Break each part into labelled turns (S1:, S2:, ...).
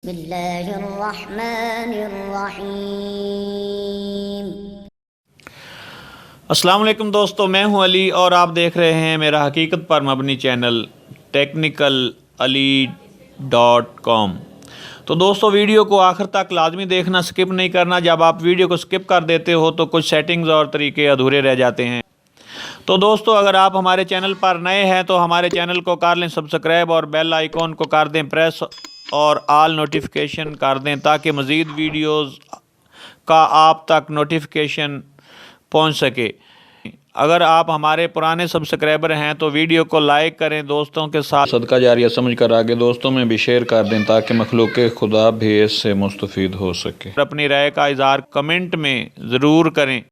S1: अस्सलाम वालेकुम दोस्तों, मैं हूं अली और आप देख रहे हैं मेरा हकीकत पर मबनी चैनल technicalali.com। तो दोस्तों, वीडियो को आखिर तक लाजमी देखना, स्किप नहीं करना। जब आप वीडियो को स्किप कर देते हो तो कुछ सेटिंग्स और तरीके अधूरे रह जाते हैं। तो दोस्तों, अगर आप हमारे चैनल पर नए हैं तो हमारे चैनल को कर लें सब्सक्राइब और बेल आइकॉन को कर दें प्रेस और ऑल नोटिफिकेशन कर दें ताकि मज़ीद वीडियोस का आप तक नोटिफिकेशन पहुंच सके। अगर आप हमारे पुराने सब्सक्राइबर हैं तो वीडियो को लाइक करें, दोस्तों के साथ सदका जारिया समझ कर आगे दोस्तों में भी शेयर कर दें ताकि मखलूक खुदा भी इससे मुस्तफ़ीद हो सके। अपनी राय का इज़हार कमेंट में ज़रूर करें।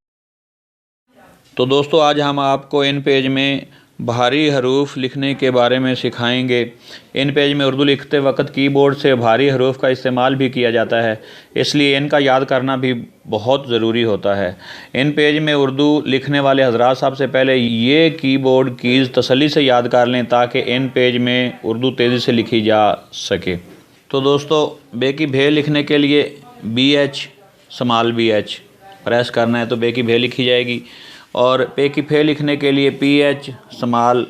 S1: तो दोस्तों, आज हम आपको इन पेज में भारी हरूफ लिखने के बारे में सिखाएंगे। इन पेज में उर्दू लिखते वक्त कीबोर्ड से भारी हरूफ का इस्तेमाल भी किया जाता है, इसलिए इनका याद करना भी बहुत ज़रूरी होता है। इन पेज में उर्दू लिखने वाले हजरात सबसे पहले ये कीबोर्ड कीज़ तसल्ली से याद कर लें ताकि इन पेज में उर्दू तेज़ी से लिखी जा सके। तो दोस्तों, बे की भे लिखने के लिए BH स्मॉल BH प्रेस करना है तो बे की भे लिखी जाएगी, और पे की फे लिखने के लिए PH स्मॉल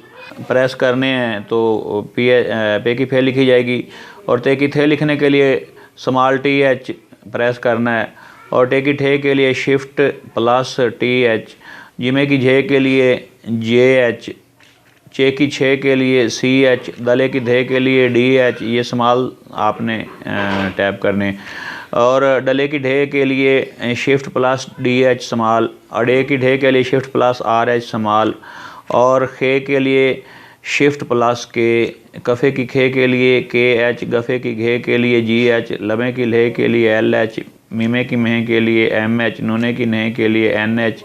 S1: प्रेस करने हैं तो पे की फे लिखी जाएगी, और ते की थे लिखने के लिए स्मॉल TH प्रेस करना है, और टे की ठे के लिए शिफ्ट प्लस TH, जिमे की झे के लिए JH, चे की छे के लिए CH, दले की धे के लिए DH, ये स्मॉल आपने टैप करने, और डले की ढे के लिए शिफ्ट प्लस DH स्मॉल, अड़े की ढे के लिए शिफ्ट प्लस RH स्मॉल, और खे के लिए शिफ्ट प्लस के, कफ़े की खे के लिए KH, गफ़े की घे के लिए GH, लबे की ले के लिए LH, मीमे की मह के लिए MH, नूने की नह के लिए NH,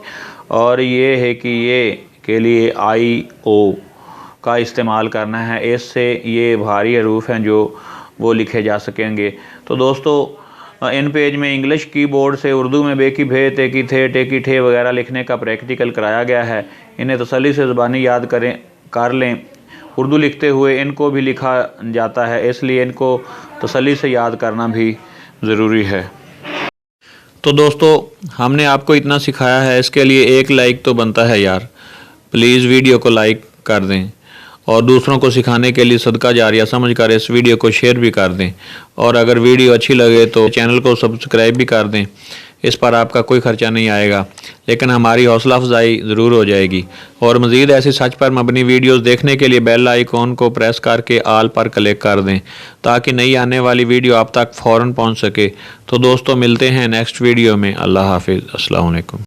S1: और ये है कि ये के लिए IO का इस्तेमाल करना है। इससे ये भारी हरूफ हैं जो वो लिखे जा सकेंगे। तो दोस्तों, इन पेज में इंग्लिश कीबोर्ड से उर्दू में बे की भे, ते की थे, टे की ठे वगैरह लिखने का प्रैक्टिकल कराया गया है। इन्हें तसल्ली से ज़बानी याद कर लें। उर्दू लिखते हुए इनको भी लिखा जाता है, इसलिए इनको तसल्ली से याद करना भी ज़रूरी है। तो दोस्तों, हमने आपको इतना सिखाया है, इसके लिए एक लाइक तो बनता है यार। प्लीज़ वीडियो को लाइक कर दें और दूसरों को सिखाने के लिए सदका जारिया समझकर इस वीडियो को शेयर भी कर दें, और अगर वीडियो अच्छी लगे तो चैनल को सब्सक्राइब भी कर दें। इस पर आपका कोई ख़र्चा नहीं आएगा, लेकिन हमारी हौसला अफजाई ज़रूर हो जाएगी। और मज़ीद ऐसे सच पर मबनी वीडियोस देखने के लिए बेल आइकॉन को प्रेस करके आल पर क्लिक कर दें ताकि नई आने वाली वीडियो आप तक फ़ौरन पहुँच सके। तो दोस्तों, मिलते हैं नेक्स्ट वीडियो में। अल्लाह हाफिज़। अस्सलाम वालेकुम।